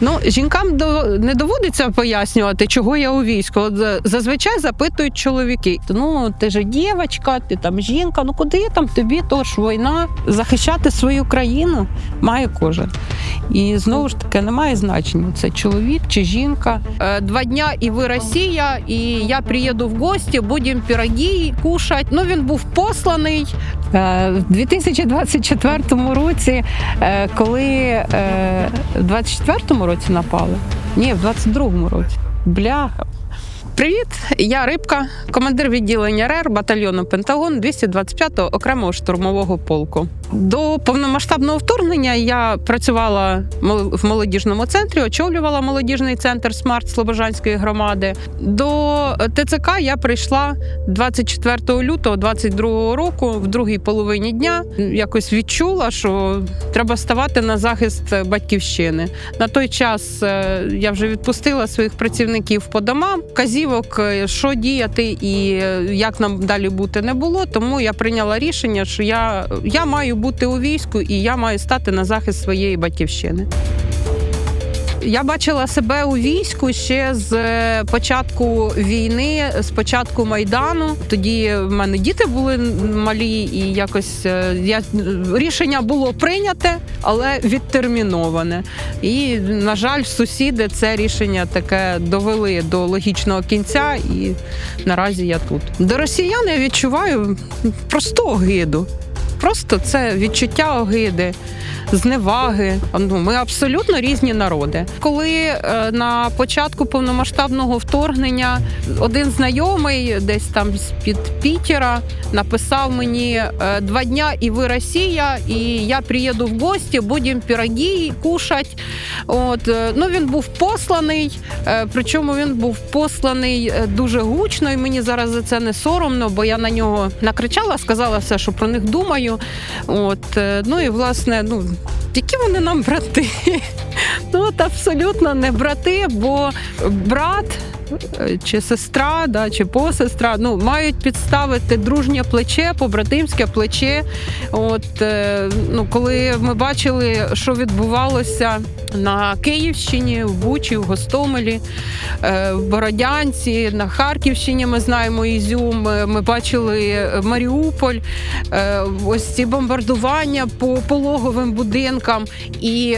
Ну, жінкам не доводиться пояснювати, чого я у війську. От зазвичай запитують чоловіки. Ну, ти ж дівчинка, ти там жінка, ну куди там тобі, то ж війна. Захищати свою країну має кожен. І знову ж таки, немає значення, це чоловік чи жінка. 2 дня і ви Росія, і я приїду в гості, будемо пироги кушати. Ну, він був посланий. В 2024 році, коли в 24-му році напали? Ні, в 22-му році. Бляха. Привіт, я Рибка, командир відділення РЕР батальйону Пентагон 225-го окремого штурмового полку. До повномасштабного вторгнення я працювала в молодіжному центрі, очолювала молодіжний центр «Смарт» Слобожанської громади. До ТЦК я прийшла 24 лютого 22 року, в другій половині дня. Якось відчула, що треба ставати на захист батьківщини. На той час я вже відпустила своїх працівників по домам. Вказівок, що діяти і як нам далі бути, не було, тому я прийняла рішення, що я маю бути у війську і я маю стати на захист своєї батьківщини. Я бачила себе у війську ще з початку війни, з початку Майдану. Тоді в мене діти були малі, і якось рішення було прийняте, але відтерміноване. І, на жаль, сусіди це рішення таке довели до логічного кінця, і наразі я тут. До росіян я відчуваю просто огиду. Просто це відчуття огиди, зневаги. Ми абсолютно різні народи. Коли на початку повномасштабного вторгнення один знайомий десь там з-під Пітера написав мені: 2 дня і ви Росія, і я приїду в гості, будемо пироги кушати. Він був посланий, причому він був посланий дуже гучно, і мені зараз за це не соромно, бо я на нього накричала, сказала все, що про них думаю. І, власне, які вони нам брати? Абсолютно не брати, бо брат чи сестра, чи посестра, мають підставити дружнє плече, побратимське плече. Коли ми бачили, що відбувалося на Київщині, в Бучі, в Гостомелі, в Бородянці, на Харківщині ми знаємо Ізюм, ми бачили Маріуполь, ось ці бомбардування по пологовим будинкам. І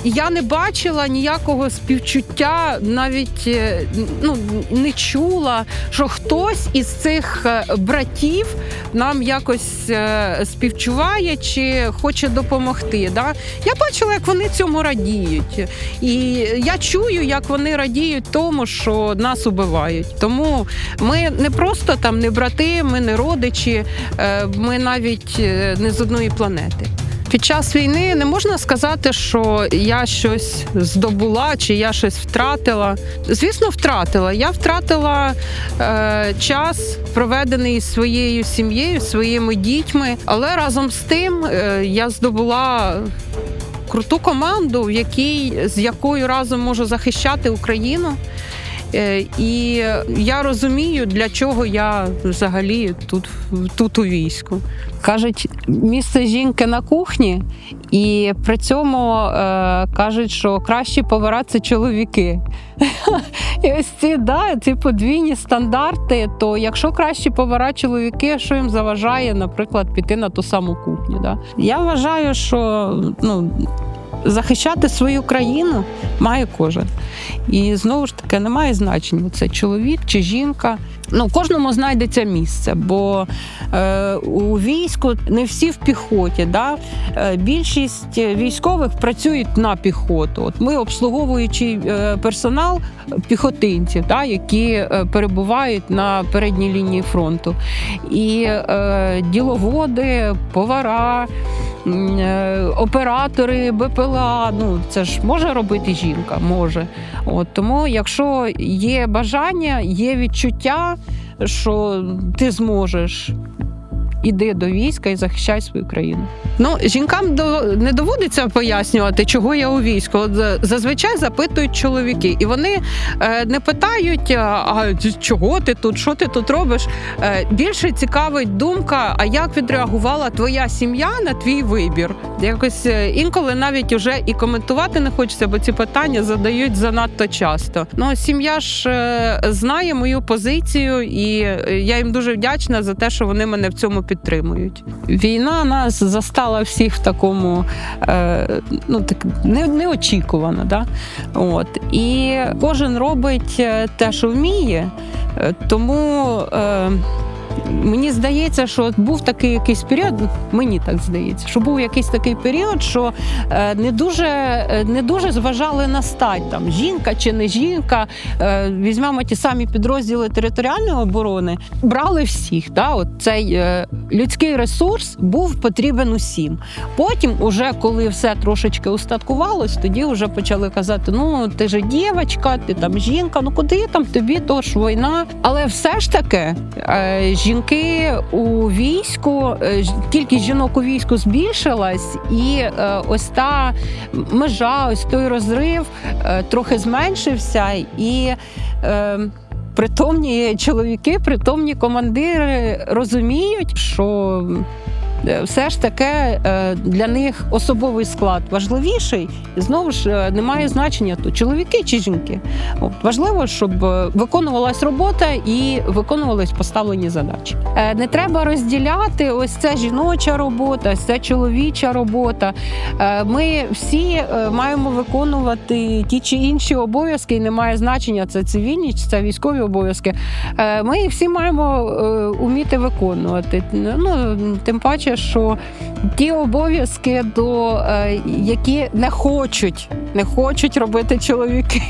я не бачила ніякого співчуття, навіть не чула, що хтось із цих братів нам якось співчуває чи хоче допомогти. Да? Я бачила, як вони цьому радіють. І я чую, як вони радіють тому, що нас убивають. Тому ми не просто там не брати, ми не родичі, ми навіть не з одної планети. Під час війни не можна сказати, що я щось здобула чи я щось втратила. Звісно, втратила. Я втратила час, проведений зі своєю сім'єю, своїми дітьми. Але разом з тим я здобула круту команду, з якою разом можу захищати Україну. І я розумію, для чого я взагалі тут у війську. Кажуть, місце жінки на кухні, і при цьому кажуть, що кращі повара – це чоловіки. І ось ці подвійні стандарти, то якщо кращі повара – чоловіки, що їм заважає, наприклад, піти на ту саму кухню? Да? Я вважаю, що захищати свою країну має кожен. І знову ж таки, немає значення, це чоловік чи жінка. Кожному знайдеться місце, бо у війську не всі в піхоті. Да? Більшість військових працюють на піхоту. Ми обслуговуючий персонал піхотинців, да, які перебувають на передній лінії фронту. І діловоди, повара, оператори, БПЛА, це ж може робити жінка? Може. Тому якщо є бажання, є відчуття, що ти зможеш іди до війська і захищай свою країну. Ну, жінкам не доводиться пояснювати, чого я у війську. От зазвичай запитують чоловіки. І вони не питають, а чого ти тут, що ти тут робиш. Більше цікавить думка, а як відреагувала твоя сім'я на твій вибір. Якось інколи навіть уже і коментувати не хочеться, бо ці питання задають занадто часто. Ну, сім'я ж знає мою позицію, і я їм дуже вдячна за те, що вони мене в цьому підтримують. Війна нас застала всіх в такому неочікувано. Да? От. І кожен робить те, що вміє, тому мені здається, що був такий якийсь період, мені так здається, що був якийсь такий період, що не дуже зважали на стать, там, жінка чи не жінка. Візьмемо ті самі підрозділи територіальної оборони, брали всіх. Да? От цей людський ресурс був потрібен усім. Потім, уже коли все трошечки устаткувалось, тоді вже почали казати, ну, ти ж дівчинка, ти там жінка, ну куди там тобі, то ж війна. Але все ж таки жінки у війську, кількість жінок у війську збільшилась, і ось та межа, ось той розрив трохи зменшився, і притомні чоловіки, притомні командири розуміють, що все ж таки для них особовий склад важливіший. І знову ж немає значення, то чоловіки чи жінки. Важливо, щоб виконувалась робота і виконувались поставлені задачі. Не треба розділяти, ось це жіноча робота, ось це чоловіча робота. Ми всі маємо виконувати ті чи інші обов'язки, і немає значення, це цивільні, чи це військові обов'язки. Ми їх всі маємо вміти виконувати. Ну, тим паче, що ті обов'язки, які не хочуть робити чоловіки,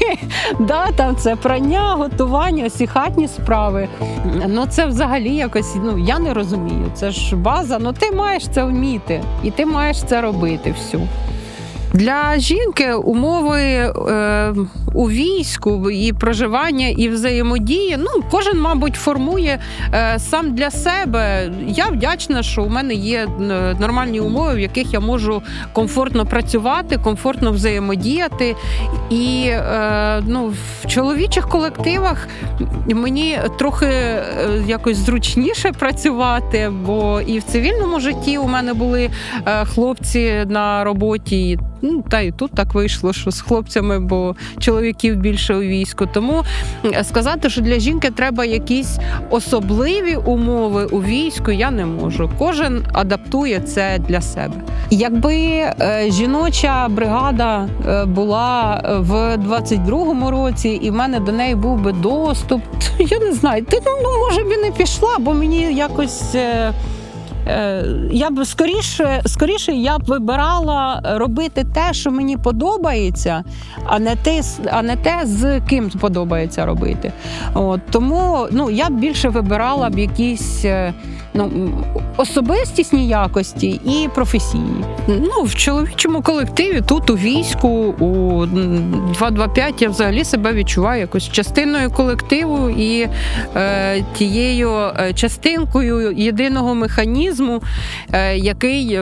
да, там це прання, готування, всі хатні справи. Ну це взагалі якось, я не розумію. Це ж база, ти маєш це вміти, і ти маєш це робити всю. Для жінки умови у війську і проживання, і взаємодії, кожен, мабуть, формує сам для себе. Я вдячна, що у мене є нормальні умови, в яких я можу комфортно працювати, комфортно взаємодіяти. І в чоловічих колективах мені трохи якось зручніше працювати, бо і в цивільному житті у мене були хлопці на роботі. Та і тут так вийшло, що з хлопцями, бо чоловіків більше у війську. Тому сказати, що для жінки треба якісь особливі умови у війську, я не можу. Кожен адаптує це для себе. Якби жіноча бригада була в 22-му році, і в мене до неї був би доступ, то я не знаю, може б і не пішла, бо мені якось... Я б скоріше я б вибирала робити те, що мені подобається, а не те, з ким подобається робити. Тому я б більше вибирала б якісь особистісні якості і професійні. В чоловічому колективі, тут у війську, у 225 я взагалі себе відчуваю якось частиною колективу і тією частинкою єдиного механізму, який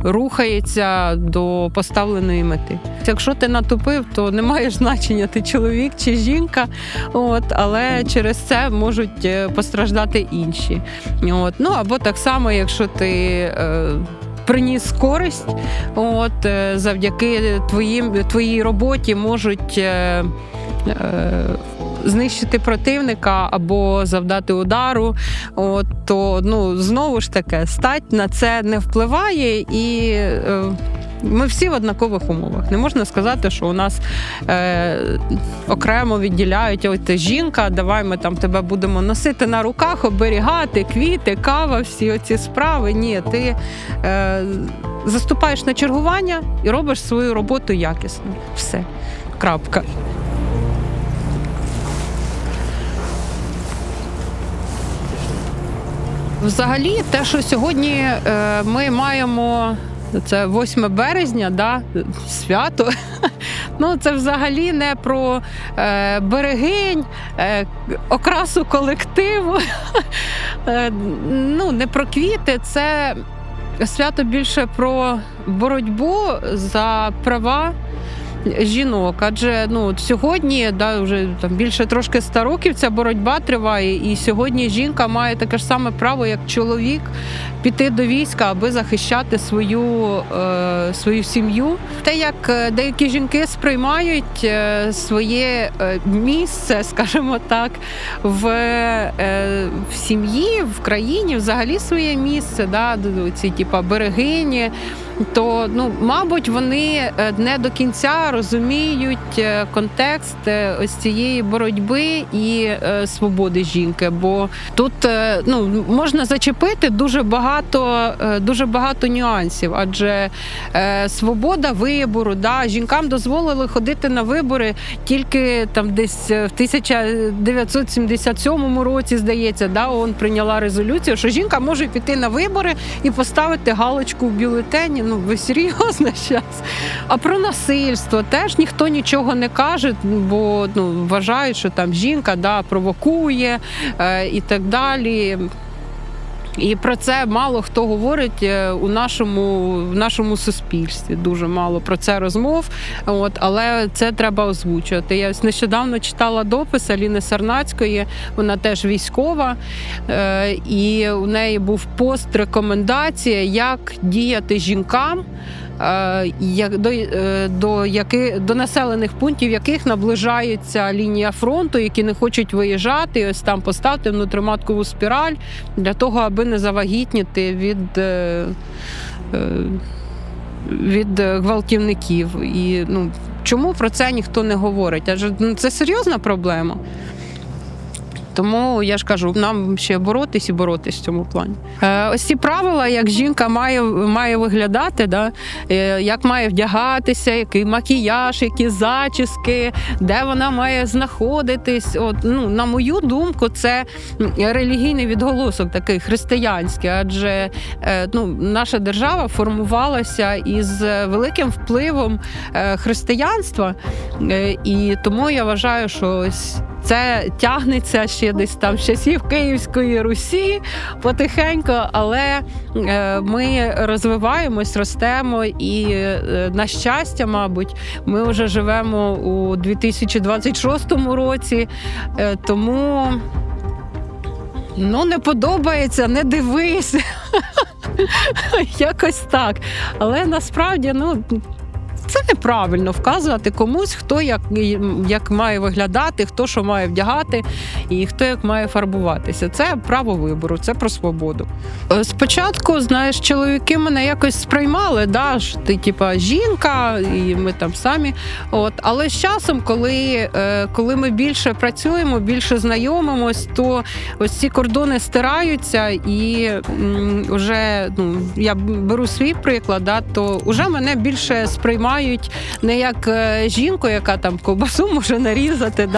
рухається до поставленої мети. Якщо ти натупив, то не має значення, ти чоловік чи жінка, але через це можуть постраждати інші. Або так само, якщо ти приніс користь, завдяки твоїй роботі можуть знищити противника або завдати удару, то знову ж таки, стать на це не впливає, і ми всі в однакових умовах. Не можна сказати, що у нас окремо відділяють, ось ти жінка, давай ми там тебе будемо носити на руках, оберігати, квіти, кава, всі оці справи. Ні, ти заступаєш на чергування і робиш свою роботу якісно. Все. Крапка. Взагалі, те, що сьогодні ми маємо, це 8 березня, свято, Ну, це взагалі не про берегинь, окрасу колективу, ну, не про квіти, це свято більше про боротьбу за права жінок. Адже сьогодні, вже більше трошки 100 років ця боротьба триває, і сьогодні жінка має таке ж саме право, як чоловік, піти до війська, аби захищати свою сім'ю. Те, як деякі жінки сприймають своє місце, скажімо так, в сім'ї, в країні, взагалі своє місце, ці берегині, то, мабуть, вони не до кінця розуміють контекст ось цієї боротьби і свободи жінки. Бо тут можна зачепити дуже багато нюансів, адже свобода вибору, жінкам дозволили ходити на вибори тільки десь в 1977 році, здається, ООН прийняла резолюцію, що жінка може піти на вибори і поставити галочку в бюлетені. Ви серйозно зараз? А про насильство теж ніхто нічого не каже, бо вважають, що жінка провокує і так далі. І про це мало хто говорить в нашому суспільстві. Дуже мало про це розмов, але це треба озвучувати. Я нещодавно читала допис Аліни Сарнацької, вона теж військова, і у неї був пост-рекомендація, як діяти жінкам, до населених пунктів, яких наближається лінія фронту, які не хочуть виїжджати, і ось там поставити внутріматкову спіраль для того, аби не завагітніти від гвалтівників. І чому про це ніхто не говорить? Адже це серйозна проблема. Тому, я ж кажу, нам ще боротись в цьому плані. Ось ці правила, як жінка має виглядати, як має вдягатися, який макіяж, які зачіски, де вона має знаходитись. На мою думку, це релігійний відголосок такий християнський, адже наша держава формувалася із великим впливом християнства, і тому я вважаю, що ось це тягнеться ще десь з часів Київської Русі потихеньку, але ми розвиваємось, ростемо і, на щастя, мабуть, ми вже живемо у 2026 році, тому не подобається, не дивись, якось так. Але насправді, це неправильно вказувати комусь, хто як має виглядати, хто що має вдягати і хто як має фарбуватися. Це право вибору, це про свободу. Спочатку, чоловіки мене якось сприймали, що ти жінка, і ми самі. Але з часом, коли ми більше працюємо, більше знайомимось, то ось ці кордони стираються, і вже, я беру свій приклад, то вже мене більше сприймають не як жінку, яка ковбасу може нарізати,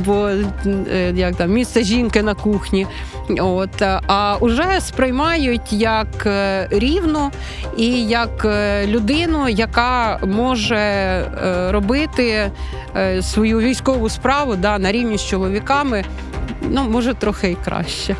бо місце жінки на кухні, а вже сприймають як рівну і як людину, яка може робити свою військову справу на рівні з чоловіками, може трохи і краще.